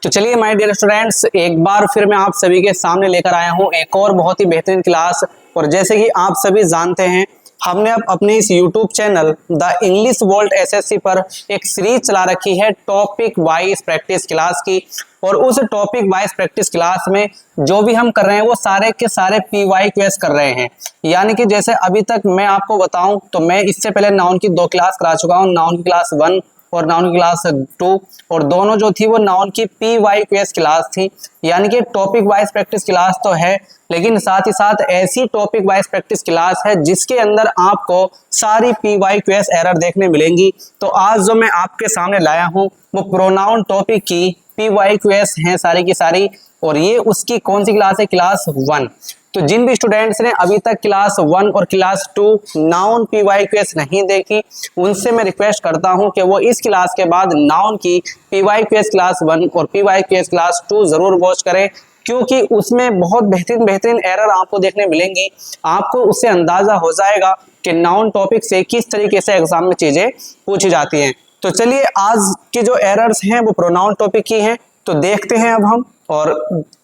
तो चलिए my dear students, एक बार फिर मैं आप सभी के सामने लेकर आया हूं एक और बहुत ही बेहतरीन क्लास। और जैसे कि आप सभी जानते हैं, हमने अब अपने इस YouTube channel the English world SSC पर एक सीरीज चला रखी है टॉपिक वाइज प्रैक्टिस क्लास की। और उस टॉपिक वाइज प्रैक्टिस क्लास में जो भी हम कर रहे हैं वो सारे के सारे PYQs कर रहे हैं। यानी कि जैसे अभी तक मैं आपको बताऊं तो मैं इससे पहले नाउन की 2 क्लास करा चुका हूं, नाउन की क्लास 1 और नाउन की क्लास 2, और दोनों जो थी वो नाउन की PYQs क्लास थी। यानी कि टॉपिक वाइज प्रैक्टिस क्लास तो है, लेकिन साथ ही साथ ऐसी टॉपिक वाइज प्रैक्टिस क्लास है जिसके अंदर आपको सारी PYQs एरर देखने मिलेंगी। तो आज जो मैं आपके सामने लाया हूं वो प्रोनाउन टॉपिक की PYQs हैं सारी की सारी, और ये उसकी कौन सी क्लास है? क्लास 1। तो जिन भी स्टूडेंट्स ने अभी तक क्लास 1 और क्लास 2 नाउन PYQs नहीं देखी, उनसे मैं रिक्वेस्ट करता हूं कि वो इस क्लास के बाद नाउन की PYQs क्लास 1 और PYQs क्लास 2 जरूर वॉच करें, क्योंकि उसमें बहुत बेहतरीन एरर आपको देखने मिलेंगी। आपको उससे अंदाजा हो जाएगा कि नाउन टॉपिक से किस तरीके से एग्जाम में चीजें पूछी जाती हैं। तो चलिए आज की जो एरर्स हैं वो प्रोनाउन टॉपिक की हैं, तो देखते हैं अब हम और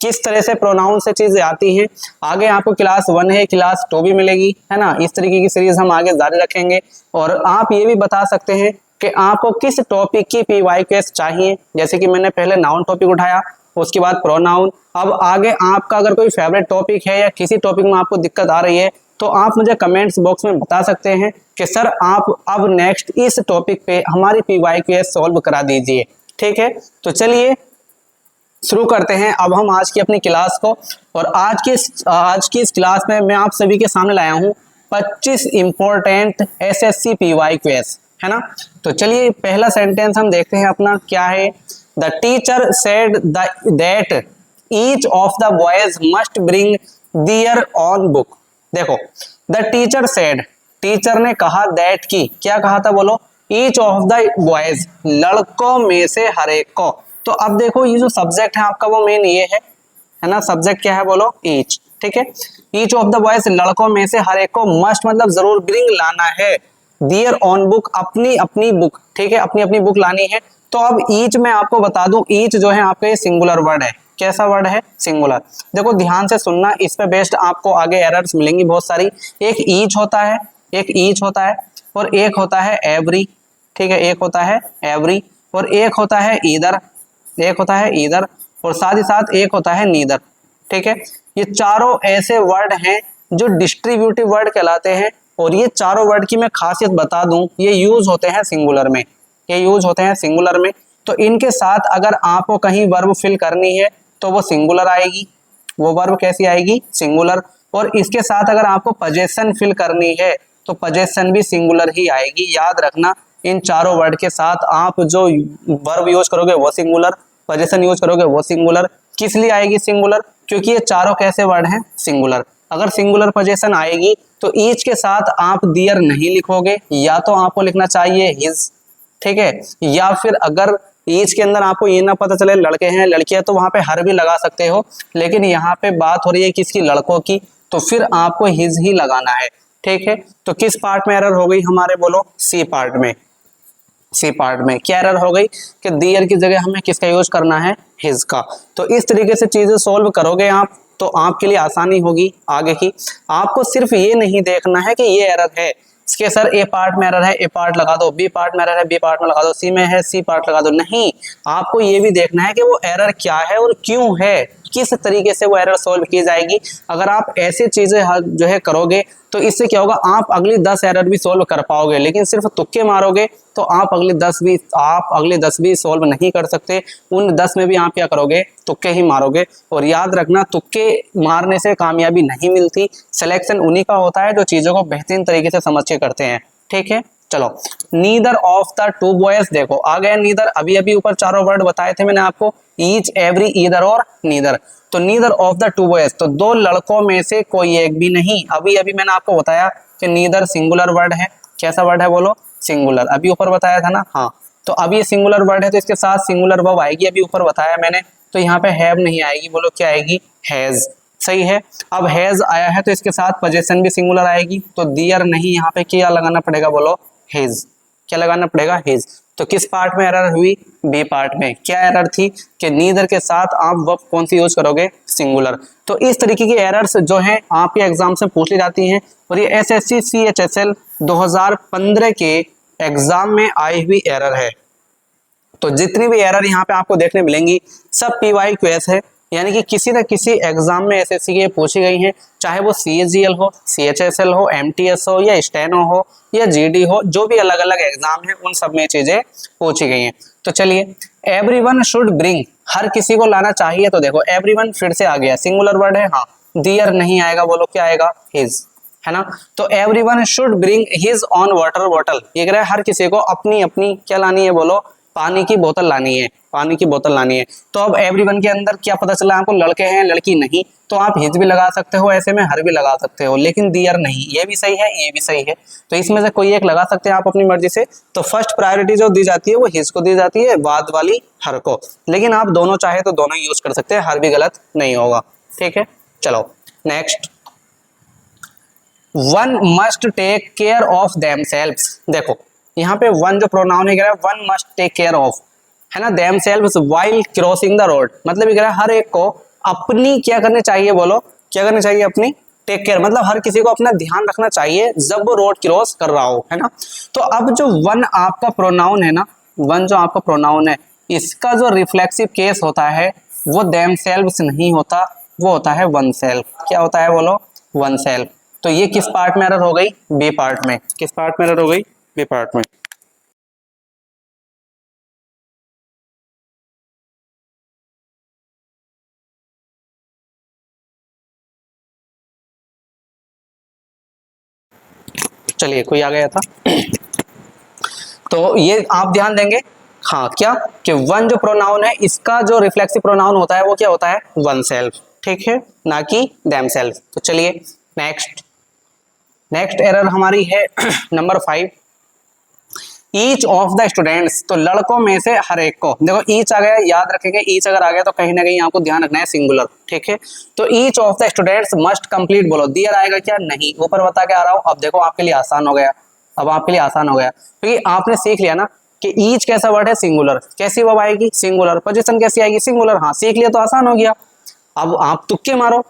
किस तरह से प्रोनाउन से चीजें आती हैं। आगे आपको क्लास 1 है, क्लास 2 भी मिलेगी, है ना। इस तरीके की सीरीज हम आगे जारी रखेंगे। और आप ये भी बता सकते हैं कि आपको किस टॉपिक की PYQs चाहिए। जैसे कि मैंने पहले नाउन टॉपिक उठाया, उसके बाद प्रोनाउन। अब आगे आपका अगर कोई फेवरेट टॉपिक है या किसी टॉपिक में आपको दिक्कत आ रही है तो आप मुझे कमेंट्स बॉक्स में बता सकते हैं कि सर आप अब नेक्स्ट इस टॉपिक पे हमारी PYQs सॉल्व करा दीजिए। ठीक है, तो चलिए शुरू करते हैं अब हम आज की अपनी क्लास को। और आज की इस क्लास में मैं आप सभी के सामने लाया हूं 25 इंपॉर्टेंट SSC PYQs, है ना। तो चलिए पहला सेंटेंस हम देखते हैं अपना क्या है। The teacher said that each of the boys must bring their own book. देखो, द टीचर सेड, टीचर ने कहा, दैट की क्या कहा था बोलो? ईच ऑफ द बॉयज, लड़कों में से हर एक को। तो अब देखो ये जो सब्जेक्ट है आपका वो मेन ये है ना। सब्जेक्ट क्या है बोलो? ईच। ठीक है, ईच ऑफ द बॉयज, लड़कों में से हर एक को, मस्ट मतलब जरूर, ब्रिंग लाना है, देयर ओन बुक, अपनी अपनी बुक। ठीक है, अपनी अपनी बुक लानी है। तो अब ईच मैं आपको बता दूं, ईच जो है आपका ये सिंगुलर वर्ड है। कैसा वर्ड है? सिंगुलर। देखो ध्यान से सुनना, इस पे बेस्ड आपको आगे एरर्स मिलेंगी बहुत सारी। एक ईच होता है, एक ईच होता है, और एक होता है एवरी। ठीक है, एक होता है एवरी, और एक होता है ईदर, एक होता है ईदर, और साथ ही साथ एक होता है नीदर। ठीक है, ये चारों ऐसे वर्ड हैं जो डिस्ट्रीब्यूटिव वर्ड कहलाते हैं। और ये चारों वर्ड की मैं खासियत बता दूं, ये यूज होते हैं सिंगुलर में, ये यूज होते हैं सिंगुलर में। तो इनके साथ अगर आपको कहीं वर्ब फिल करनी है तो वो सिंगुलर आएगी। वो वर्ब कैसी आएगी? सिंगुलर। और इसके साथ अगर आपको पोजीशन फिल करनी है तो पोजीशन भी सिंगुलर ही आएगी। याद रखना, इन चारों वर्ड के साथ आप जो वर्ब यूज करोगे वो सिंगुलर, पोजीशन यूज करोगे वो सिंगुलर। किस लिए आएगी सिंगुलर? क्योंकि ये चारों कैसे वर्ड हैं? सिंगुलर। अगर सिंगुलर पोजीशन आएगी तो ईच के साथ आप दियर नहीं लिखोगे, या तो आपको लिखना चाहिए हिज। ठीक है, या फिर अगर ईच के अंदर आपको ये ना पता चले लड़के हैं लड़कियां, तो वहां पे हर भी लगा सकते हो। लेकिन यहाँ पे बात हो रही है किसकी? लड़कों की, तो फिर आपको हिज ही लगाना है। ठीक है, तो किस पार्ट में एरर हो गई हमारे बोलो? सी पार्ट में। सी पार्ट में क्या एरर हो गई कि दियर की जगह हमें किसका यूज करना है? हिज का। तो इस तरीके से चीजें सोल्व करोगे आप तो आपके लिए आसानी होगी आगे की। आपको सिर्फ ये नहीं देखना है कि ये एरर है, इसके सर ए पार्ट में एरर है, ए पार्ट लगा दो, बी पार्ट में एरर है, बी पार्ट में लगा दो, सी में है, सी पार्ट लगा दो। नहीं, आपको ये भी देखना है कि वो एरर क्या है और क्यों है, किस तरीके से वो एरर सॉल्व की जाएगी। अगर आप ऐसी चीजें जो है करोगे तो इससे क्या होगा, आप अगली 10 एरर भी सॉल्व कर पाओगे। लेकिन सिर्फ तुक्के मारोगे तो आप अगले 10 भी सॉल्व नहीं कर सकते। उन 10 में भी आप क्या करोगे? तुक्के ही मारोगे। और याद रखना, तुक्के मारने से कामयाबी नहीं मिलती, सिलेक्शन उन्हीं का होता है जो चीजों को बेहतरीन तरीके से समझ के करते हैं। ठीक है, चलो, neither of the two boys. देखो आ गया नीदर। अभी अभी ऊपर चारों वर्ड बताए थे मैंने आपको, ईच, एवरी, ईदर और नीदर। तो neither of the two boys, तो 2 लड़कों में से कोई एक भी नहीं। अभी अभी मैंने आपको बताया कि नीदर सिंगुलर वर्ड है। कैसा वर्ड है बोलो? सिंगुलर। अभी ऊपर बताया था ना। हाँ, तो अब ये सिंगुलर वर्ड है तो इसके साथ सिंगुलर वर्ब आएगी। अभी ऊपर बताया मैंने, तो यहाँ पे हैव नहीं आएगी, बोलो क्या आएगी? हैज। सही है। अब हैज आया है तो इसके साथ पोजीशन भी सिंगुलर आएगी। तो दियर नहीं, यहाँ पे क्या लगाना पड़ेगा बोलो? हिज। क्या लगाना पड़ेगा? हिज। तो किस पार्ट में एरर हुई? बी पार्ट में। क्या एरर थी? कि नीदर के साथ आप वर्ब कौन सी यूज करोगे? सिंगुलर। तो इस तरीके की एरर्स जो हैं आपके एग्जाम से पूछ ली जाती हैं और ये एसएससी सीएचएसएल 2015 के एग्जाम में आई हुई एरर है। तो जितनी भी एरर यहाँ पे आपको देखने मिलेंगी सब PYQS है, यानी कि किसी न किसी एग्जाम में एसएससी के पूछी गई हैं, चाहे वो CAGL हो, CHSL हो, MTS हो या स्टेनो हो या GD हो, जो भी अलग अलग एग्जाम है उन सब में चीजें पूछी गई हैं। तो चलिए, एवरीवन शुड ब्रिंग, हर किसी को लाना चाहिए। तो देखो एवरीवन फिर से आ गया, सिंगुलर वर्ड है, हाँ। दियर नहीं आएगा, बोलो क्या आएगा? हिज, है ना। तो everyone should bring his on water bottle, ये कह रहा है हर किसी को अपनी अपनी क्या लानी है? बोलो पानी की बोतल लानी है, पानी की बोतल लानी है। तो अब एवरीवन के अंदर क्या पता चला आपको? लड़के हैं लड़की नहीं, तो आप हिज भी लगा सकते हो, ऐसे में हर भी लगा सकते हो, लेकिन दियर नहीं। ये भी सही है, ये भी सही है, तो इसमें से कोई एक लगा सकते हैं आप अपनी मर्जी से। तो फर्स्ट प्रायोरिटी जो दी जाती है वो हिज को दी जाती है, बाद वाली हर को। लेकिन आप दोनों चाहे तो दोनों यूज कर सकते हैं, हर भी गलत नहीं होगा, ठीक है। चलो next, one must take care of themselves. देखो यहाँ पे वन जो प्रोनाउन है, कह रहा है one must take care of, है ना, themselves while crossing the road. मतलब ये कह रहा है हर एक को अपनी क्या करनी चाहिए? बोलो क्या करनी चाहिए? अपनी टेक केयर, मतलब हर किसी को अपना ध्यान रखना चाहिए जब वो रोड क्रॉस कर रहा हो, है ना। तो अब जो वन आपका प्रोनाउन है ना, वन जो आपका प्रोनाउन है, इसका जो रिफ्लेक्सिव केस होता है वो देमसेल्व्स नहीं होता, वो होता है वन सेल्फ। क्या होता है? बोलो वन सेल्फ। तो ये किस पार्ट में एरर हो गई? बी पार्ट में। किस पार्ट में एरर हो गई? बी पार्ट में। चलिए कोई आ गया था तो ये आप ध्यान देंगे, हाँ, क्या कि वन जो प्रोनाउन है इसका जो रिफ्लेक्सिव प्रोनाउन होता है वो क्या होता है? वन सेल्फ, ठीक है, ना कि देम सेल्फ। तो चलिए नेक्स्ट, नेक्स्ट एरर हमारी है number 5, each of the students. तो लड़कों में से हर एक को, देखो ईच आ गया, याद रखेंगे ईच अगर आ गया तो कहीं ना कहीं आपको ध्यान रखना है सिंगुलर, ठीक है। तो each of the students must complete, बोलो दियर आएगा क्या? नहीं, ऊपर बता के आ रहा हूं। अब देखो आपके लिए आसान हो गया, अब आपके लिए आसान हो गया, क्योंकि आपने सीख लिया ना कि ईच कैसा वर्ड है? सिंगुलर। कैसी वर्ब आएगी? सिंगुलर। पोजीशन कैसी आएगी? सिंगुलर। हाँ सीख लिया तो आसान हो गया। अब आप तुक्के मारो,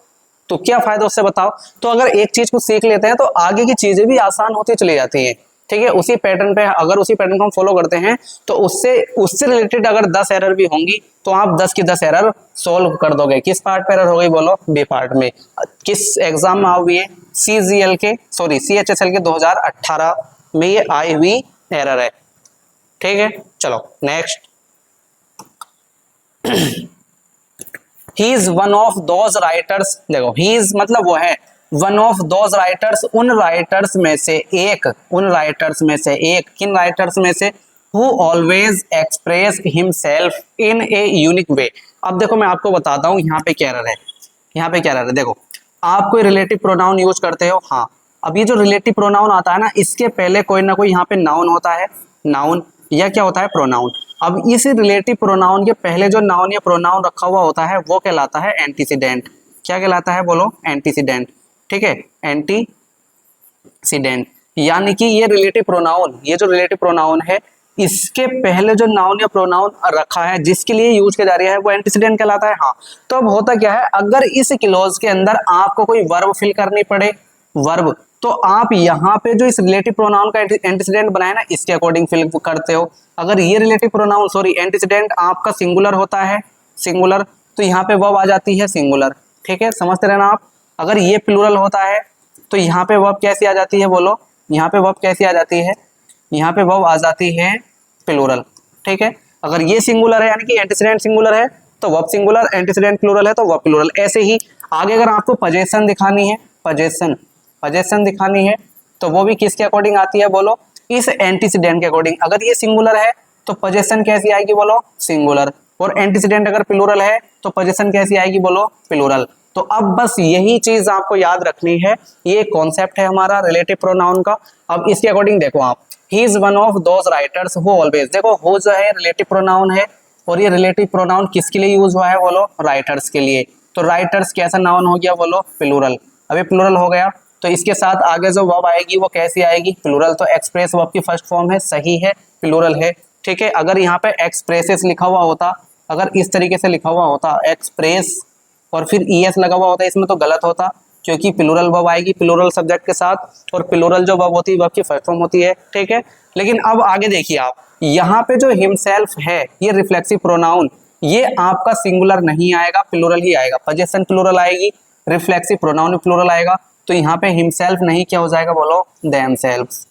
तो क्या फायदा उससे बताओ। तो अगर एक चीज को सीख लेते हैं तो आगे की चीजें भी आसान होती चली जाती हैं, ठीक है। उसी पैटर्न पे, अगर उसी पैटर्न को हम फॉलो करते हैं तो उससे रिलेटेड अगर 10 एरर भी होंगी तो आप 10 की 10 एरर सोल्व कर दोगे। किस पार्ट पे एरर हो गई? बोलो बी पार्ट में। किस एग्जाम में आई हुई है? CHSL के 2018 में ये आई हुई एरर है, ठीक है। चलो next, he is one of those writers. देखो ही इज मतलब वो है वन ऑफ दोज राइटर्स, उन राइटर्स में से एक, उन राइटर्स में से एक। किन राइटर्स में से? Who always express himself in a unique way. अब देखो मैं आपको बताता हूँ यहाँ पे क्या एरर है, यहाँ पे क्या एरर है। देखो आप कोई रिलेटिव प्रोनाउन यूज करते हो, हाँ। अब ये जो रिलेटिव प्रोनाउन आता है ना, इसके पहले कोई ना कोई यहाँ पे नाउन होता है, नाउन, या क्या होता है? प्रोनाउन। अब इस रिलेटिव प्रोनाउन के पहले जो नाउन या प्रोनाउन रखा हुआ होता है वो कहलाता है एंटीसीडेंट। क्या कहलाता है? बोलो एंटीसीडेंट, ठीक है, एंटीसीडेंट। यानी कि ये रिलेटिव प्रोनाउन, ये जो रिलेटिव प्रोनाउन है इसके पहले जो नाउन या प्रोनाउन रखा है जिसके लिए यूज किया जा रहा है वो एंटीसीडेंट कहलाता है, हाँ। तो अब होता क्या है, अगर इस क्लॉज के अंदर आपको कोई वर्ब फिल करनी पड़े, वर्ब, तो आप यहाँ पे जो इस रिलेटिव प्रोनाउन का एंटीसीडेंट बनाया ना इसके अकॉर्डिंग फिल करते हो। अगर ये रिलेटिव प्रोनाउन एंटीसीडेंट आपका सिंगुलर होता है, सिंगुलर, तो यहाँ पे वर्ब आ जाती है सिंगुलर, ठीक है, समझते रहना आप। अगर ये प्लूरल होता है तो यहाँ पे वर्ब कैसी आ जाती है? बोलो यहाँ पे वर्ब कैसी आ जाती है? यहाँ पे वर्ब आ जाती है प्लूरल, ठीक है। अगर ये सिंगुलर है यानी कि एंटीसीडेंट सिंगुलर है तो वर्ब सिंगुलर, एंटीसीडेंट प्लूरल है तो वर्ब प्लूरल। ऐसे ही आगे अगर आपको पोजीशन दिखानी है, पोजीशन दिखानी है तो वो भी किसके अकॉर्डिंग आती है? बोलो इस एंटीसीडेंट के अकॉर्डिंग। अगर ये सिंगुलर है तो पोजीशन कैसी आएगी? बोलो सिंगुलर। और एंटीसीडेंट अगर प्लूरल है तो पोजीशन कैसी आएगी? बोलो प्लूरल। तो अब बस यही चीज आपको याद रखनी है, ये कॉन्सेप्ट है हमारा रिलेटिव प्रोनाउन का। अब इसके अकॉर्डिंग देखो आप, he is one of those writers who always, देखो हु जो है रिलेटिव प्रोनाउन है और ये रिलेटिव प्रोनाउन किसके लिए यूज हुआ है? बोलो राइटर्स के लिए। तो राइटर्स कैसा नाउन हो गया? बोलो प्लूरल। अभी प्लूरल हो गया तो इसके साथ आगे जो वर्ब आएगी वो कैसी आएगी? प्लूरल। तो एक्सप्रेस वर्ब की फर्स्ट फॉर्म है, सही है, प्लूरल है। ठीक है। अगर यहाँ पे एक्सप्रेसेस लिखा हुआ होता, अगर इस तरीके से लिखा हुआ होता एक्सप्रेस और फिर ईएस लगा हुआ होता, इसमें तो गलत होता, क्योंकि प्लूरल वर्ब आएगी प्लूरल सब्जेक्ट के साथ, और प्लूरल जो वर्ब होती है वर्ब की फर्स्ट फॉर्म होती है, ठीक है। लेकिन अब आगे देखिए आप, यहाँ पे जो हिमसेल्फ है ये रिफ्लेक्सिव प्रोनाउन, ये आपका सिंगुलर नहीं आएगा, प्लूरल ही आएगा। पोजेशन प्लूरल आएगी, रिफ्लेक्सिव प्रोनाउन प्लूरल आएगा, तो यहाँ पे हिमसेल्फ नहीं, क्या हो जाएगा बोलो, देमसेल्व्स।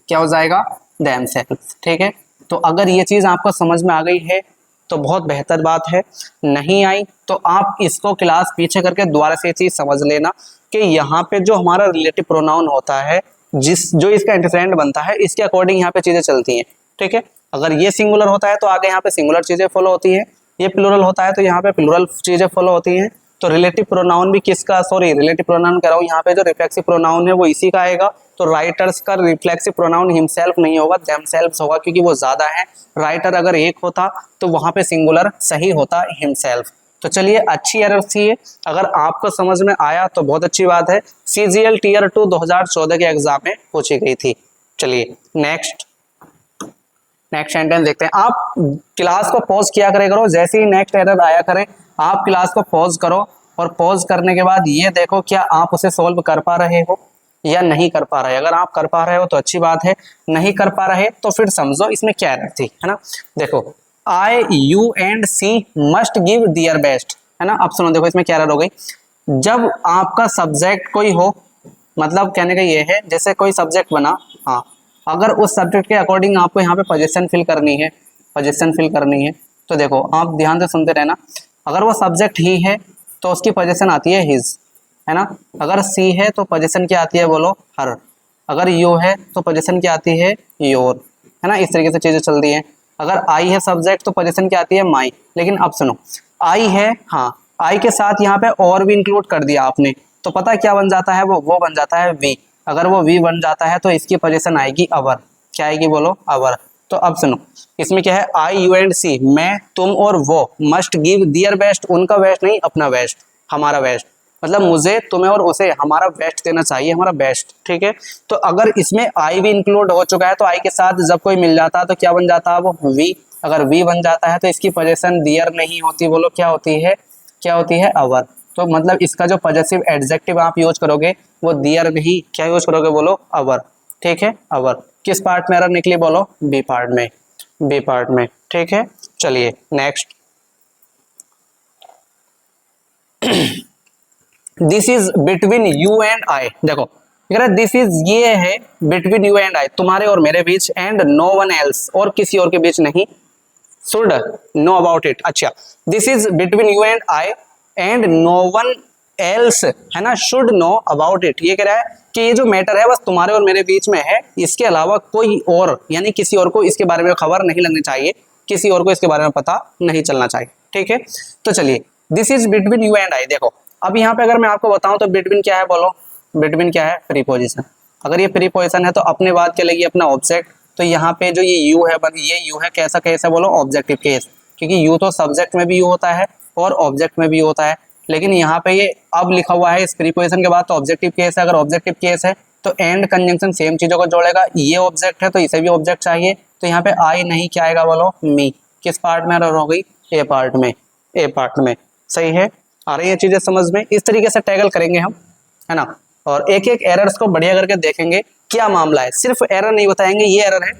क्या हो जाएगा, देमसेल्व्स, ठीक है। तो अगर ये चीज आपको समझ में आ गई है तो बहुत बेहतर बात है, नहीं आई तो आप इसको क्लास पीछे करके दोबारा से ये चीज समझ लेना कि यहाँ पे जो हमारा रिलेटिव प्रोनाउन होता है, जो इसका एंटीसेडेंट बनता है, इसके अकॉर्डिंग यहाँ पे चीजें चलती हैं, ठीक है। अगर ये सिंगुलर होता है तो आगे यहाँ पे सिंगुलर चीजें फॉलो होती हैं, ये प्लूरल होता है तो यहाँ पे प्लूरल चीजें फॉलो होती हैं। तो रिलेटिव प्रोनाउन भी किसका, सॉरी रिलेटिव प्रोनाउन कह रहा हूँ, यहाँ पे जो रिफ्लेक्सिव प्रोनाउन है वो इसी का आएगा। तो राइटर्स का रिफ्लेक्सिव प्रोनाउन हिमसेल्फ नहीं होगा, देमसेल्व्स होगा, क्योंकि वो ज्यादा है। राइटर अगर एक होता तो वहां पे सिंगुलर सही होता, हिमसेल्फ। तो चलिए, अच्छी एरर थी ये, अगर आपको समझ में आया तो बहुत अच्छी बात है। CGL Tier 2 2014 के एग्जाम में पूछी गई थी। चलिए नेक्स्ट सेंटेंस देखते हैं। आप क्लास को पॉज किया करे करो, जैसे ही नेक्स्ट एरर आया करे आप क्लास को पॉज करो, और पॉज करने के बाद ये देखो क्या आप उसे सॉल्व कर पा रहे हो या नहीं कर पा रहे। अगर आप कर पा रहे हो तो अच्छी बात है, नहीं कर पा रहे तो फिर समझो इसमें क्या एरर थी, है ना। देखो, I, you and C must give their best, है ना। अब सुनो, देखो इसमें क्या एरर हो गई। जब आपका सब्जेक्ट कोई हो, मतलब कहने का ये है जैसे कोई सब्जेक्ट बना, हाँ, अगर उस सब्जेक्ट के अकॉर्डिंग आपको यहाँ पे पोजीशन फिल करनी है, तो देखो आप ध्यान से सुनते रहना। अगर वो सब्जेक्ट ही है तो उसकी पोजीशन आती है हिज, है ना। अगर सी है तो पोजीशन क्या आती है बोलो, हर। अगर यू है तो पोजीशन क्या आती है, योर, है ना। इस तरीके से चीजें चलती हैं। अगर आई है सब्जेक्ट तो पोजीशन क्या आती है, माई। लेकिन अब सुनो, आई है, हाँ, आई के साथ यहाँ पे और भी इंक्लूड कर दिया आपने, तो पता क्या बन जाता है, वो बन जाता है वी। अगर वो वी बन जाता है तो इसकी पोजीशन आएगी अवर। क्या आएगी बोलो, अवर। तो अब सुनो, इसमें क्या है, आई, यू एंड सी, मैं, तुम और वो, मस्ट गिव दियर बेस्ट, उनका बेस्ट नहीं, अपना बेस्ट, हमारा बेस्ट। मतलब मुझे, तुम्हें और उसे हमारा बेस्ट देना चाहिए, हमारा बेस्ट, ठीक है। तो अगर इसमें आई भी इंक्लूड हो चुका है तो आई के साथ जब कोई मिल जाता है तो क्या बन जाता है, वो वी। अगर वी बन जाता है तो इसकी पोजीशन दियर नहीं होती, बोलो क्या होती है, अवर। तो मतलब इसका जो पॉजिटिव एडजेक्टिव आप यूज करोगे वो दियर नहीं, क्या यूज करोगे बोलो, अवर, ठीक है, अवर। किस पार्ट में एरर निकली बोलो, बी पार्ट में, ठीक है। चलिए next, this is between you and आई। देखो दिस इज, ये है बिटवीन यू एंड आई, तुम्हारे और मेरे बीच, एंड नो वन एल्स, और किसी और के बीच नहीं, शुड नो अबाउट इट। अच्छा, this is between you and I and no one else, है ना, शुड नो अबाउट इट। ये कह रहा है कि ये जो मैटर है बस तुम्हारे और मेरे बीच में है, इसके अलावा कोई और, यानी किसी और को इसके बारे में खबर नहीं लगनी चाहिए, किसी और को इसके बारे में पता नहीं चलना चाहिए, ठीक है। तो चलिए, this is between you and आई। देखो अब यहाँ पे अगर मैं आपको बताऊं तो बिटवीन क्या है बोलो, बिटवीन क्या है, प्रीपोजिशन। अगर ये प्रीपोजिशन है तो अपने बाद क्या लगेगी, अपना ऑब्जेक्ट। तो यहाँ पे जो ये यू है, कैसा केस है बोलो, ऑब्जेक्टिव केस, क्योंकि यू तो सब्जेक्ट में भी यू होता है और ऑब्जेक्ट में भी होता है। लेकिन यहाँ पे ये अब लिखा हुआ है इस प्रीपोजिशन के बाद तो ऑब्जेक्टिव केस है। अगर ऑब्जेक्टिव केस है तो एंड कंजंक्शन सेम चीजों को जोड़ेगा। ये ऑब्जेक्ट है तो इसे भी ऑब्जेक्ट चाहिए, तो यहाँ पे आई नहीं, क्या आएगा बोलो, मी। किस पार्ट में एरर हो गई, ए पार्ट में, सही है। आ रही है चीजें समझ में, इस तरीके से टैगल करेंगे हम, है ना। और एक एक एरर्स को बढ़िया करके देखेंगे क्या मामला है, सिर्फ एरर नहीं बताएंगे ये एरर है,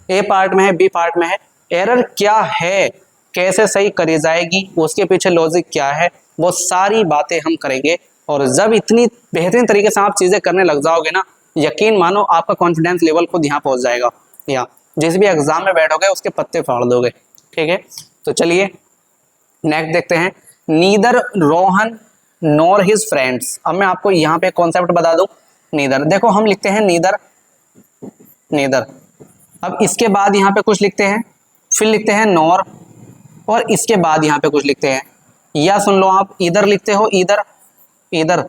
ए पार्ट में है, बी पार्ट में है, एरर क्या है, कैसे सही करी जाएगी, उसके पीछे लॉजिक क्या है, वो सारी बातें हम करेंगे। और जब इतनी बेहतरीन तरीके से आप चीजें करने लग जाओगे ना, यकीन मानो आपका कॉन्फिडेंस लेवल खुद यहाँ पहुंच जाएगा, या जिस भी एग्जाम में बैठोगे उसके पत्ते फाड़ दोगे, ठीक है। तो चलिए नेक्स्ट देखते हैं, neither Rohan nor his friends. अब मैं आपको यहाँ पे कॉन्सेप्ट बता दूं, नीदर, देखो हम लिखते हैं नीदर, अब इसके बाद यहाँ पे कुछ लिखते हैं, फिर लिखते हैं नॉर, और इसके बाद यहाँ पे कुछ लिखते हैं, या सुन लो आप, इधर लिखते हो, इधर,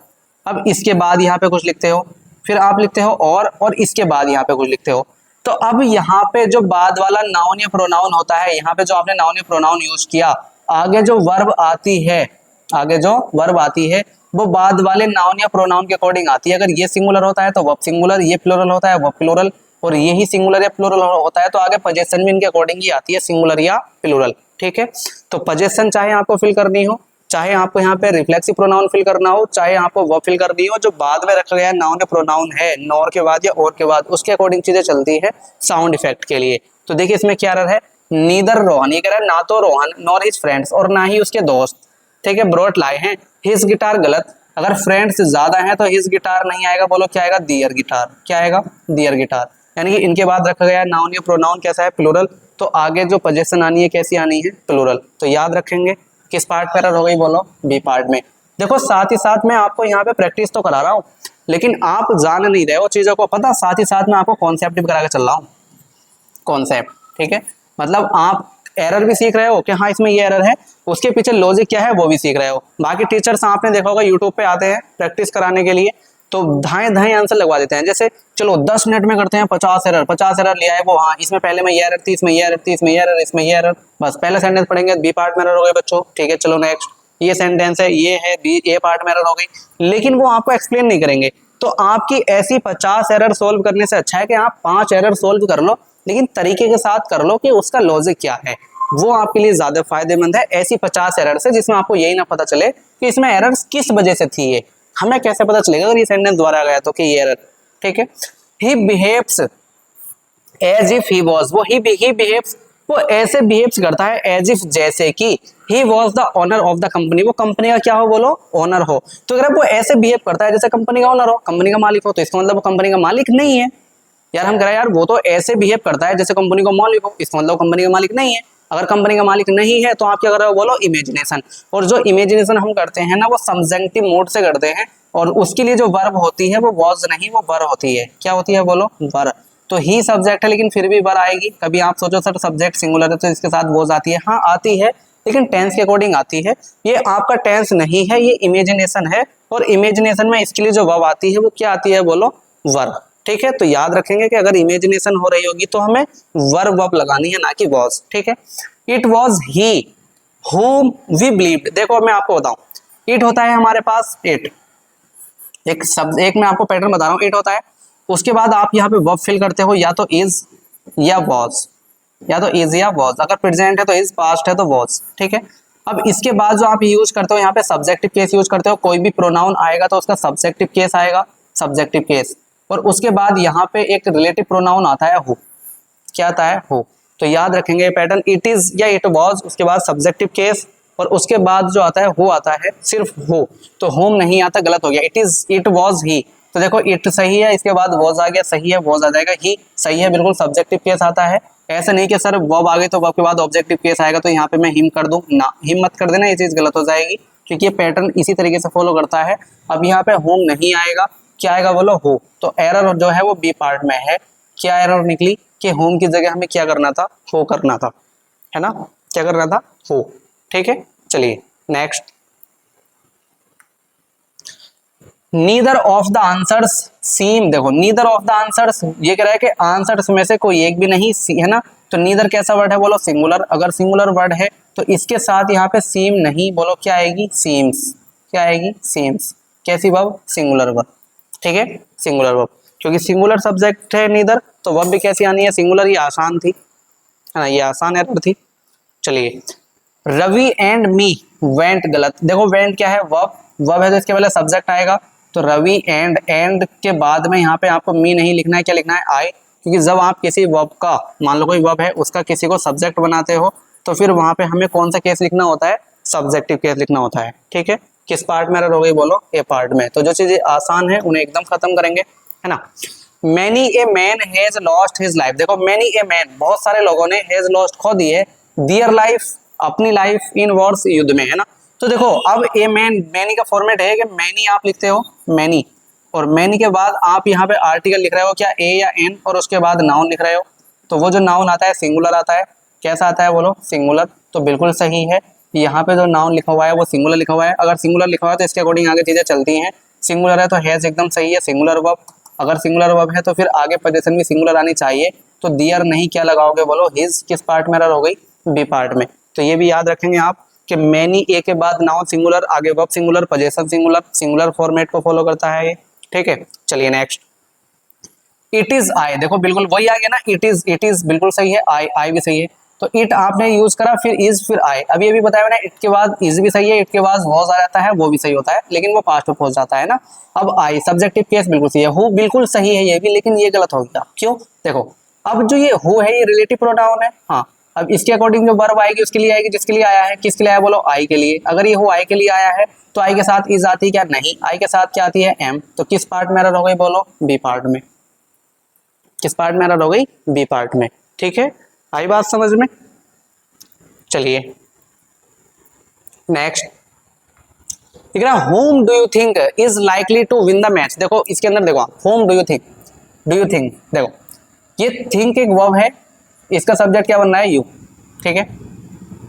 अब इसके बाद यहाँ पे कुछ लिखते हो, फिर आप लिखते हो और इसके बाद यहाँ पे कुछ लिखते हो। तो अब यहाँ पे जो बाद वाला नाउन या प्रोनाउन होता है, यहाँ पे जो आपने नाउन या प्रोनाउन यूज किया, आगे जो वर्ब आती है वो बाद वाले नाउन या प्रोनाउन के अकॉर्डिंग आती है। अगर ये सिंगुलर होता है तो वर्ब सिंगुलर, ये प्लूरल होता है वर्ब प्लूरल, और यही सिंगुलर या प्लूरल होता है, तो आगे पोजीशन भी इनके अकॉर्डिंग ही आती है, सिंगुलर या प्लूरल। ठीक है, तो पोजीशन चाहे आपको फिल करनी हो, चाहे आपको यहाँ पे रिफ्लेक्सिव प्रोनाउन फिल करना हो, चाहे आपको वो फिल करनी हो जो बाद में रखा गया नाउन या प्रोनाउन है, नॉर के बाद या और के बाद, उसके अकॉर्डिंग चीजें चलती है साउंड इफेक्ट के लिए। तो देखिए इसमें क्या एरर है, नीदर रोहन, ये कह रहा है ना तो रोहन नॉर हिज फ्रेंड्स, और ना ही उसके दोस्त, ठीक है, ब्रॉट लाए हैं। हिज गिटार गलत, अगर फ्रेंड्स ज्यादा हैं तो हिज गिटार नहीं आएगा, बोलो क्या आएगा, दियर गिटार। क्या आएगा, दियर गिटार। यानी कि इनके बाद रखा गया नाउन या प्रोनाउन कैसा है, प्लूरल, तो आगे जो पोजीशन आनी है कैसी आनी है, प्लूरल। तो याद रखेंगे किस पार्ट पर एरर हो गई, बोलो बी पार्ट में। देखो साथ ही साथ मैं आपको यहाँ पे प्रैक्टिस तो करा रहा हूँ, लेकिन आप जान नहीं रहे हो चीजों को, पता, साथ ही साथ मैं आपको कॉन्सेप्ट भी करा के चल रहा हूँ, कॉन्सेप्ट। ठीक है, मतलब आप एरर भी सीख रहे हो कि हाँ इसमें ये एरर है, उसके पीछे लॉजिक क्या है वो भी सीख रहे हो। बाकी टीचर्स आपने देखा होगा यूट्यूब पे आते हैं प्रैक्टिस कराने के लिए, तो धाए धाए आंसर लगवा देते हैं, जैसे चलो 10 मिनट में करते हैं 50 एरर, 50 एरर लिया है वो, हाँ इसमें पहले में ये एरर थी, इसमें ये एरर थी, इसमें ये एरर, इसमें ये एरर, बस पहले सेंटेंस पढ़ेंगे बी पार्ट में एरर हो गए बच्चों। ठीक है, चलो नेक्स्ट, ये सेंटेंस है, ये है बी, ए पार्ट में एरर हो गई, लेकिन वो आपको एक्सप्लेन नहीं करेंगे। तो आपकी ऐसी 50 एरर सोल्व करने से अच्छा है कि आप 5 एरर सोल्व कर लो, लेकिन तरीके के साथ कर लो कि उसका लॉजिक क्या है, वो आपके लिए ज्यादा फायदेमंद है ऐसी 50 एरर से जिसमें आपको यही ना पता चले कि इसमें एरर किस वजह से थी। ये हमें कैसे पता चलेगा अगर ये सेंटेंस दोबारा गया तो कि ये एरर। ठीक है, he behaves as if he was, वो ही बिहेव्स, वो ऐसे बिहेव्स करता है एज इफ, जैसे कि he was the owner of the company, वो कंपनी का क्या हो, बोलो ओनर हो। तो अगर वो ऐसे बिहेव करता है जैसे कंपनी का ओनर हो, कंपनी का मालिक हो, तो इसका मतलब वो कंपनी का मालिक नहीं है। यार हम कह रहे हैं यार वो तो ऐसे बिहेव करता है जैसे कंपनी का मालिक हो, इसका मतलब कंपनी का मालिक नहीं है। अगर कंपनी का मालिक नहीं है तो आप क्या कर रहे हो, बोलो इमेजिनेशन। और जो इमेजिनेशन हम करते हैं ना वो सबजेक्टिव मोड से करते हैं, और उसके लिए जो वर्ब होती है वो वॉज नहीं, वो वर होती है। क्या होती है, बोलो वर। तो ही सब्जेक्ट है लेकिन फिर भी वर आएगी। कभी आप सोचो सर सब्जेक्ट सिंगुलर है तो इसके साथ वॉज आती है, हाँ आती है, लेकिन टेंस के अकॉर्डिंग आती है। ये आपका टेंस नहीं है, ये इमेजिनेशन है, और इमेजिनेशन में इसके लिए जो वर्ब आती है वो क्या आती है, बोलो वर। ठीक है, तो याद रखेंगे कि अगर इमेजिनेशन हो रही होगी तो हमें वर्ब वर्ब लगानी है, ना कि वॉज। ठीक है, it was he whom we believed। देखो मैं आपको बताऊं, इट होता है हमारे पास, इट एक शब्द, एक मैं आपको पैटर्न बता रहा हूँ, इट होता है, उसके बाद आप यहाँ पे वर्ब फिल करते हो या तो इज या वॉज, या तो इज या वॉज। अगर प्रेजेंट है तो इज, पास्ट है तो वॉज। ठीक है, अब इसके बाद जो आप यूज करते हो यहाँ पे सब्जेक्टिव केस यूज करते हो, कोई भी प्रोनाउन आएगा तो उसका सब्जेक्टिव केस आएगा, सब्जेक्टिव केस। और उसके बाद यहाँ पे एक रिलेटिव प्रोनाउन आता है हु। क्या आता है, हु। तो याद रखेंगे पैटर्न, इट इज या इट वॉज, उसके बाद सब्जेक्टिव केस, और उसके बाद जो आता है हु आता है, सिर्फ हु। तो होम नहीं आता, गलत हो गया, it is, it was he. तो देखो इट सही है, इसके बाद वॉज आ गया, सही है, वॉज आ जाएगा, ही सही है, बिल्कुल सब्जेक्टिव केस आता है। ऐसा नहीं कि सर वर्ब आ गई तो वर्ब के बाद ऑब्जेक्टिव केस आएगा तो यहाँ पे मैं हिम कर दूं, ना हिम मत कर देना, ये चीज गलत हो जाएगी, क्योंकि ये पैटर्न इसी तरीके से फॉलो करता है। अब यहाँ पे होम नहीं आएगा, क्या आएगा, बोलो हो। तो एरर जो है वो बी पार्ट में है। क्या एरर निकली कि होम की जगह हमें क्या करना था, हो करना था, है ना, क्या करना था, हो। ठीक है, चलिए next, neither of the answers seem. देखो नीदर ऑफ द आंसर्स, ये कह रहा है कि आंसर्स में से कोई एक भी नहीं, है ना। तो नीदर कैसा वर्ड है, बोलो सिंगुलर। अगर सिंगुलर वर्ड है तो इसके साथ यहाँ पे सीम नहीं, बोलो क्या आएगी, सीम्स। क्या आएगी, सीम्स। कैसी वर्ब, सिंगुलर वर्ब। ठीक है, सिंगुलर वर्ब, क्योंकि सिंगुलर सब्जेक्ट है नीदर, तो वर्ब भी कैसी आनी है, सिंगुलर। ये आसान थी, है ना, ये आसान एरर थी। चलिए, रवि एंड मी वेंट, गलत। देखो वेंट क्या है, वर्ब, वर्ब है तो इसके पहले सब्जेक्ट आएगा, तो रवि एंड के बाद में यहाँ पे आपको मी नहीं लिखना है, क्या लिखना है, आई। क्योंकि जब आप किसी वर्ब का, मान लो कोई वर्ब है उसका किसी को सब्जेक्ट बनाते हो, तो फिर वहां पे हमें कौन सा केस लिखना होता है, सब्जेक्टिव केस लिखना होता है। ठीक है, किस पार्ट में एरर हो गई, बोलो ए पार्ट में। तो जो चीजें आसान है उन्हें एकदम खत्म करेंगे, है ना। Many a man has lost his life. देखो मैनी ए मैन, बहुत सारे लोगों ने हैज लॉस्ट खो दी है, दियर लाइफ, अपनी लाइफ, इन वॉर्स, युद्ध में, है ना। तो देखो अब ए मैन, मैनी का फॉर्मेट है कि मैनी आप लिखते हो, मैनी, और मैनी के बाद आप यहाँ पे आर्टिकल लिख रहे हो, क्या ए या एन, और उसके बाद नाउन लिख रहे हो। तो वो जो नाउन आता है सिंगुलर आता है। कैसा आता है, बोलो सिंगुलर। तो बिल्कुल सही है, यहाँ पे जो नाउन लिखा हुआ है वो सिंगुलर लिखा हुआ है। अगर सिंगुलर लिखा हुआ है तो इसके अकॉर्डिंग आगे चीजें चलती हैं। सिंगुलर है तो हैज एकदम सही है, सिंगुलर वर्ब। अगर सिंगुलर वर्ब है तो फिर आगे पोजीशन भी सिंगुलर आनी चाहिए। तो दियर नहीं, क्या लगाओगे, बोलो हिज। किस पार्ट में एरर हो गई, बी पार्ट में। तो ये भी याद रखेंगे आप कि मैनी ए के बाद नाउन सिंगुलर, आगे verb singular, position singular, singular format को फॉलो करता है ये। ठीक है, चलिए नेक्स्ट, इट इज आई, देखो बिल्कुल वही आ गया ना, इट इज बिल्कुल सही है, आई भी सही है। तो इट आपने यूज करा, फिर इज, फिर आई। अभी अभी बताया मैंने, इट के बाद इज भी सही है, इट के बाद वॉज आ जाता है, वो भी सही होता है, लेकिन वो पास्ट में पहुंच जाता है ना। अब आई सब्जेक्टिव केस बिल्कुल सही है, हु बिल्कुल सही है ये भी, लेकिन ये गलत हो गया। क्यों? देखो अब जो ये हु है ये रिलेटिव प्रोनाउन है, हाँ। अब इसके अकॉर्डिंग जो वर्ब आएगी उसके लिए आएगी जिसके लिए आया है। किसके लिए आया बोलो? आई के लिए। अगर ये हु आई के लिए आया है तो आई के साथ इज आती है क्या? नहीं। आई के साथ क्या आती है? एम। तो किस पार्ट में एरर हो गई बोलो? बी पार्ट में। किस पार्ट में एरर हो गई? बी पार्ट में। ठीक है, आई बात समझ में? चलिए नेक्स्ट, ठीक है ना, whom do you think is likely to win the match. देखो इसके अंदर देखो, whom do you think, do you think, देखो ये थिंक एक वर्ब है, इसका सब्जेक्ट क्या बन रहा है? यू। ठीक है,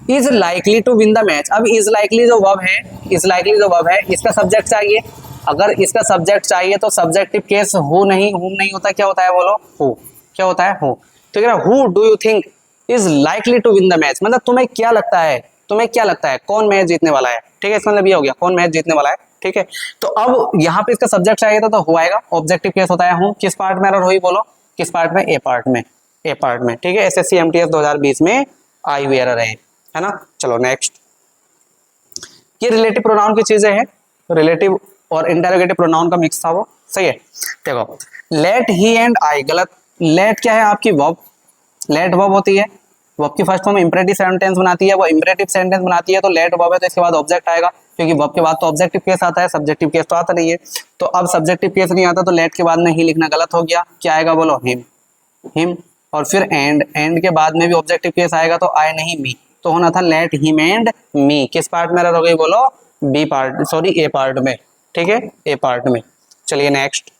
is likely to win the match. अब इज लाइकली जो वर्ब है, इज लाइकली जो वर्ब है, इसका सब्जेक्ट चाहिए। अगर इसका सब्जेक्ट चाहिए तो सब्जेक्टिव केस हो नहीं, हुम नहीं होता, क्या होता है बोलो? हु। क्या होता है? हु। ठीक है ना, who do you think is likely to win the match, मतलब तुम्हें क्या लगता है, तुम्हें क्या लगता है कौन मैच जीतने वाला है। ठीक है, इसका मतलब ये हो गया कौन मैच जीतने वाला है। ठीक है, तो अब यहाँ पे इसका सब्जेक्ट चाहिए था तो हु आएगा, ऑब्जेक्टिव केस होता है हूँ। किस पार्ट में एरर हुई बोलो? किस पार्ट में? ए पार्ट में। ए पार्ट में। ठीक है, एसएससी एमटीएस 2020 में आई हुई एरर है ना। चलो नेक्स्ट, ये रिलेटिव प्रोनाउन की चीजें हैं, रिलेटिव और इंटरोगेटिव प्रोनाउन का मिक्स था वो, सही है। देखो लेट ही एंड आई, गलत। लेट क्या है? आपकी वर्ब। लेट वर्ब होती है, वर्ब की फर्स्ट फॉर्म इंपरेटिव सेंटेंस बनाती है, वो इंपरेटिव सेंटेंस बनाती है तो लेट वर्ब है, तो इसके बाद ऑब्जेक्ट आएगा, क्योंकि वर्ब के बाद तो ऑब्जेक्टिव केस आता है, सब्जेक्टिव केस तो आता नहीं है। तो अब सब्जेक्टिव केस नहीं आता तो लेट के बाद में ही लिखना गलत हो गया। क्या आएगा बोलो? हिम। हिम। और फिर एंड, एंड के बाद में भी ऑब्जेक्टिव केस आएगा तो आई नहीं मी, तो होना था लेट हिम एंड मी। किस पार्ट में एरर हो गई बोलो? बी पार्ट, सॉरी ए पार्ट में। ठीक है, ए पार्ट में। चलिए next,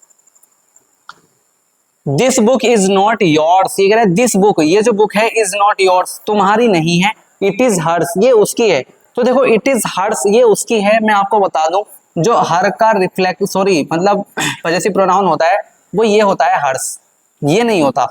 this book is not yours, ये कह रहा है दिस बुक, ये जो बुक है इज नॉट योर्स, तुम्हारी नहीं है, इट इज हर्स, ये उसकी है। तो देखो इट इज हर्स, ये उसकी है। मैं आपको बता दूं, जो हर का रिफ्लेक्ट, सॉरी मतलब पजेसिव प्रोनाउन होता है वो ये होता है हर्स, ये नहीं होता।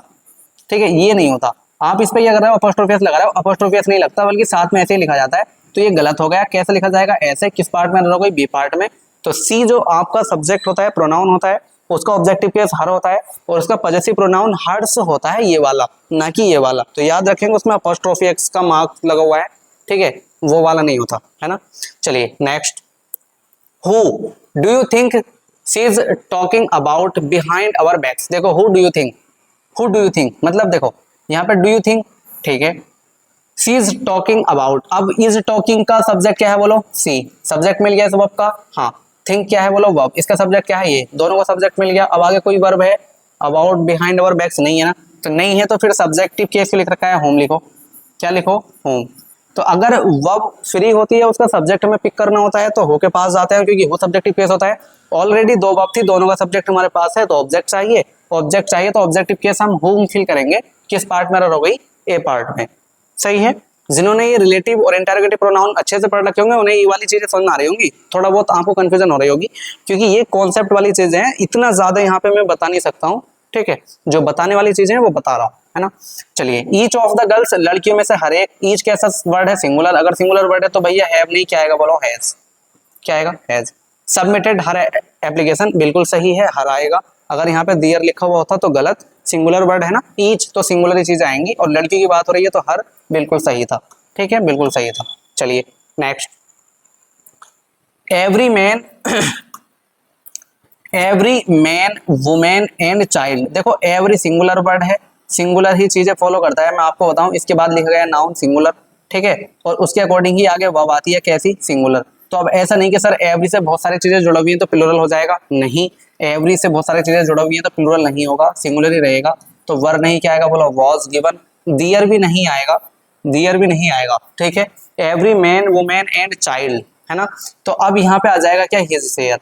ठीक है, ये नहीं होता। आप इस पे क्या कर रहे हो? अपोस्ट्रोफी एस लगा रहे हो, अपोस्ट्रोफी एस नहीं लगता, बल्कि साथ में ऐसे ही लिखा जाता है, तो ये गलत हो गया। कैसे लिखा जाएगा? ऐसे। किस पार्ट में एरर हो गई? बी पार्ट में। तो सी जो आपका सब्जेक्ट होता है, प्रोनाउन होता है, उसका ऑब्जेक्टिव केस हर होता है और उसका पजेसिव प्रोनाउन हर्स होता है, ये वाला, ना कि ये वाला। तो याद रखेंगे, उसमें अपोस्ट्रोफी एक्स का मार्क लगा हुआ है। ठीक है, वो वाला नहीं होता है ना। चलिए next, who do you think she is talking about behind our backs. देखो who do you think, who do you think मतलब देखो यहाँ पे डू यू थिंक, ठीक है, शी इज टॉकिंग अबाउट। अब इज टॉकिंग का सब्जेक्ट क्या है बोलो? सी। सब्जेक्ट मिल गया इस वर्ब का, हाँ। थिंक क्या है बोलो? वर्ब। इसका सब्जेक्ट क्या है? ये। दोनों का सब्जेक्ट मिल गया। अब आगे कोई वर्ब है? अबाउट बिहाइंड आवर बैक्स नहीं है ना, तो नहीं है तो फिर सब्जेक्टिव केस लिख रखा है होम, लिखो। क्या लिखो? होम। तो अगर वर्ब फ्री होती है, उसका सब्जेक्ट हमें पिक करना होता है तो हो के पास जाते हैं, क्योंकि वो सब्जेक्टिव केस होता है। ऑलरेडी दो वर्ब थी, दोनों का सब्जेक्ट हमारे पास है, तो ऑब्जेक्ट चाहिए। ऑब्जेक्ट चाहिए तो ऑब्जेक्टिव केस हम होम फिल करेंगे। किस पार्ट में एरर हो गई? ए पार्ट में। सही है। जिन्होंने ये रिलेटिव और इंटरोगेटिव प्रोनाउन अच्छे से पढ़ रखे होंगे उन्हें ये वाली चीजें समझ आ रही होंगी, थोड़ा बहुत आपको कंफ्यूजन हो रही होगी, क्योंकि ये कॉन्सेप्ट वाली चीजें हैं, इतना ज्यादा यहाँ पे मैं बता नहीं सकता हूँ। ठीक है, जो बताने वाली चीजें हैं वो बता रहा हूँ, है ना। चलिए, ईच ऑफ द गर्ल्स, लड़कियों में से हर एक। ईच कैसा वर्ड है? सिंगुलर। अगर सिंगुलर वर्ड है तो भैया हैव नहीं, क्या आएगा बोलो? हैज। क्या आएगा? हैज। सबमिटेड हर एप्लीकेशन, बिल्कुल सही है, हर आएगा। अगर यहाँ पे दियर लिखा हुआ होता तो गलत। सिंगुलर वर्ड है ना, ईच, तो सिंगुलर ही चीजें आएंगी, और लड़की की बात हो रही है तो हर बिल्कुल सही था। ठीक है, बिल्कुल सही था। चलिए next, every man every man women and child. देखो एवरी सिंगुलर वर्ड है, सिंगुलर ही चीजें फॉलो करता है। मैं आपको बताऊं, इसके बाद लिखा गया नाउन सिंगुलर, ठीक है, और उसके अकॉर्डिंग ही आगे वर्ब आती है, कैसी? सिंगुलर। तो अब ऐसा नहीं कि सर एवरी से बहुत सारी चीजें जुड़ी हुई हैं तो प्लूरल हो जाएगा, नहीं। एवरी से बहुत सारी चीजें जुड़ी हुई हैं तो प्लूरल नहीं होगा, सिंगुलर ही रहेगा। तो वर्ब नहीं, क्या आएगा बोलो? Was given. दियर भी नहीं आएगा, दियर भी नहीं आएगा। ठीक है, every man women and child, है ना। तो अब यहाँ पे आ जाएगा क्या? His share,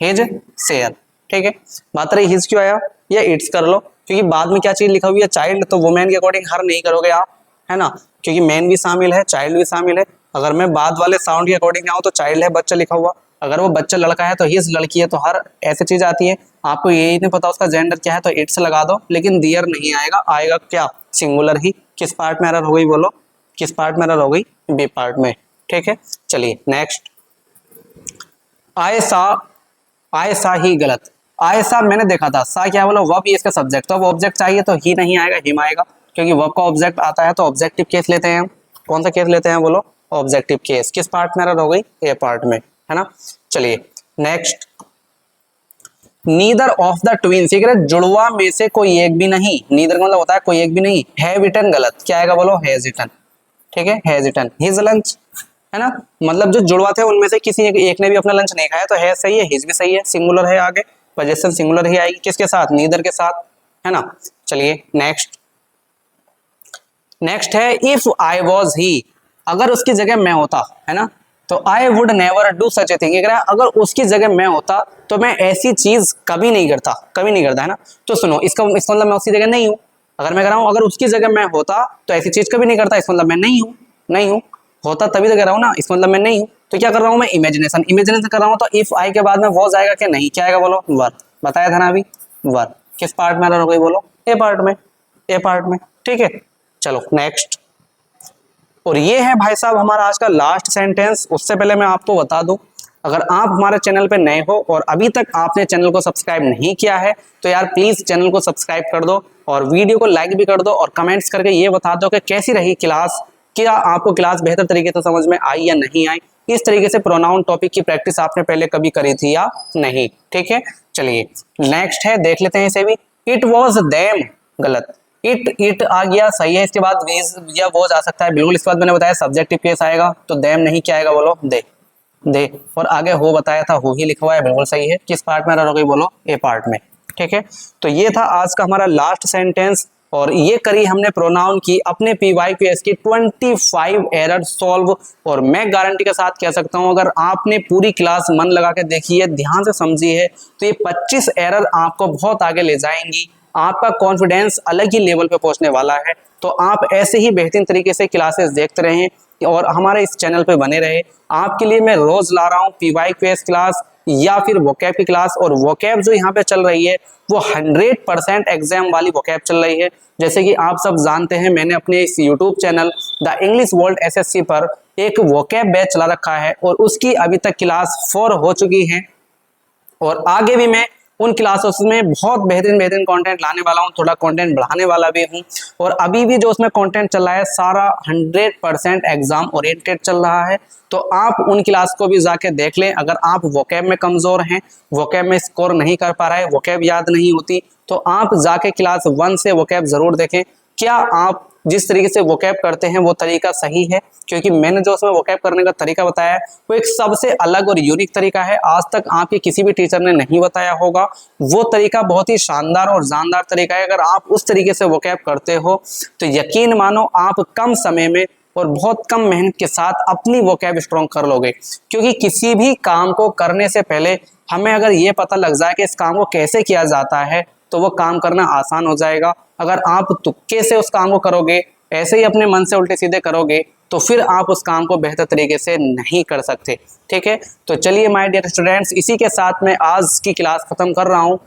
his share. ठीक है, बात रही हिज क्यों आया, या इट्स कर लो, क्योंकि बाद में क्या चीज लिखा हुई है? चाइल्ड। तो वुमेन के अकॉर्डिंग हर नहीं करोगे आप, है ना, क्योंकि मैन भी शामिल है, चाइल्ड भी शामिल है। अगर मैं बाद वाले साउंड के अकॉर्डिंग आऊँ तो चाइल्ड है, बच्चा लिखा हुआ। अगर वो बच्चा लड़का है तो हिज, लड़की है तो हर, ऐसी चीज आती है। आपको यही नहीं पता उसका जेंडर क्या है तो इट्स लगा दो, लेकिन दियर नहीं आएगा, आएगा क्या? सिंगुलर ही। किस पार्ट में एरर हो गई बोलो? किस पार्ट में एरर हो गई? बी पार्ट में। ठीक है, चलिए नेक्स्ट, आई सा ही, गलत। आयसा मैंने देखा था, सा क्या बोला, वर्ब ही इसका सब्जेक्ट, तो अब ऑब्जेक्ट चाहिए तो ही नहीं आएगा, हिम आएगा, क्योंकि वर्ब का ऑब्जेक्ट आता है। तो ऑब्जेक्टिव केस लेते हैं हम। कौन सा केस लेते हैं बोलो, ऑब्जेक्टिव केस। किस पार्ट में एरर हो गई, ए पार्ट में, है ना। चलिए next, neither of the twins, जुड़वा में से कोई एक भी नहीं, नीदर का मतलब होता है कोई एक भी नहीं। हैव ईटन गलत, क्या आएगा बोलो, हैज ईटन, ठीक है, हैज ईटन हिज लंच, है ना। मतलब जो जुड़वा थे उनमें से किसी एक ने भी अपना लंच नहीं खाया, तो हैज सही है, हिज भी सही है, सिंगुलर है, आगे पोजेशन सिंगुलर ही आएगी, किसके साथ, नीदर के साथ, है ना। चलिए नेक्स्ट, नेक्स्ट है इफ आई वॉज ही, अगर उसकी जगह मैं होता, है ना, तो I would never do such a thing, अगर उसकी जगह मैं होता तो मैं ऐसी चीज कभी नहीं करता, कभी नहीं करता, है ना। तो सुनो, इसका मतलब मैं उसकी जगह नहीं हूं। अगर मैं कह रहा हूं अगर उसकी जगह मैं होता तो ऐसी चीज कभी नहीं करता, इसका मतलब मैं नहीं हूं, नहीं हूं, होता तभी तो कह रहा हूं ना, इसका मतलब मैं नहीं हूं। तो क्या कर रहा हूं मैं, इमेजिनेशन, इमेजिनेशन कर रहा हूं। तो इफ आई के बाद में वॉज आएगा क्या, नहीं, क्या आएगा बोलो, वर, बताया था ना अभी, वर। किस पार्ट में एरर हो गई बोलो, ए पार्ट में, ए पार्ट में, ठीक है। चलो नेक्स्ट, और ये है भाई साहब हमारा आज का लास्ट सेंटेंस। उससे पहले मैं आपको बता दूं, अगर आप हमारे चैनल पे नए हो और अभी तक आपने चैनल को सब्सक्राइब नहीं किया है तो यार प्लीज चैनल को सब्सक्राइब कर दो और वीडियो को लाइक भी कर दो और कमेंट्स करके ये बता दो कि कैसी रही क्लास, क्या आपको क्लास बेहतर तरीके से समझ में आई या नहीं आई, इस तरीके से प्रोनाउन टॉपिक की प्रैक्टिस आपने पहले कभी करी थी या नहीं, ठीक है। चलिए नेक्स्ट है, देख लेते हैं इसे भी। इट वॉज देम, गलत, इट आ गया, सही है। इसके बाद वीज या वॉज आ सकता है, बिल्कुल। इसके बाद मैंने बताया सब्जेक्टिव केस आएगा, तो देम नहीं, क्या आएगा बोलो, दे, दे। और आगे हो बताया था, हो ही लिखा हुआ है, बिल्कुल सही है। किस पार्ट में एरर हो गई बोलो, ए पार्ट में, ठीक है। तो ये था आज का हमारा लास्ट सेंटेंस और ये करी हमने प्रोनाउन की अपने PYQS की 25 एरर सॉल्व। और मैं गारंटी के साथ कह सकता हूं अगर आपने पूरी क्लास मन लगा के देखी है, ध्यान से समझी है, तो ये 25 एरर आपको बहुत आगे ले जाएंगी। आपका कॉन्फिडेंस अलग ही लेवल पे पहुंचने वाला है। तो आप ऐसे ही बेहतरीन तरीके से क्लासेस देखते रहें और हमारे इस चैनल पे बने रहे। आपके लिए मैं रोज ला रहा हूँ PYQS क्लास या फिर वोकैब की क्लास। और वोकैब जो यहाँ पे चल रही है वो 100% एग्जाम वाली वोकैब चल रही है। जैसे कि आप सब जानते हैं, मैंने अपने इस YouTube channel the English world SSC पर एक वोकैब बैच चला रखा है और उसकी अभी तक क्लास 4 हो चुकी है और आगे भी मैं उन क्लासेस में बहुत बेहतरीन कंटेंट लाने वाला हूं, थोड़ा कंटेंट बढ़ाने वाला भी हूं। और अभी भी जो उसमें कंटेंट चल रहा है सारा 100% एग्जाम ओरिएंटेड चल रहा है। तो आप उन क्लास को भी जाके देख लें। अगर आप वोकैब में कमजोर हैं, वोकैब में स्कोर नहीं कर पा रहे, वोकैब याद नहीं होती, तो आप जाके क्लास 1 से वोकैब जरूर देखें। क्या आप जिस तरीके से वोकैब करते हैं वो तरीका सही है? क्योंकि मैंने जो उसमें वोकैब करने का तरीका बताया है वो एक सबसे अलग और यूनिक तरीका है, आज तक आपके किसी भी टीचर ने नहीं बताया होगा। वो तरीका बहुत ही शानदार और जानदार तरीका है। अगर आप उस तरीके से वोकैब करते हो तो यकीन मानो आप कम समय में और बहुत कम मेहनत के साथ अपनी वोकैब स्ट्रॉन्ग कर लोगे। क्योंकि किसी भी काम को करने से पहले हमें अगर ये पता लग जाए कि इस काम को कैसे किया जाता है तो वो काम करना आसान हो जाएगा। अगर आप तुक्के से उस काम को करोगे, ऐसे ही अपने मन से उल्टे सीधे करोगे, तो फिर आप उस काम को बेहतर तरीके से नहीं कर सकते। ठीक है, तो चलिए माय डियर स्टूडेंट्स, इसी के साथ मैं आज की क्लास खत्म कर रहा हूँ।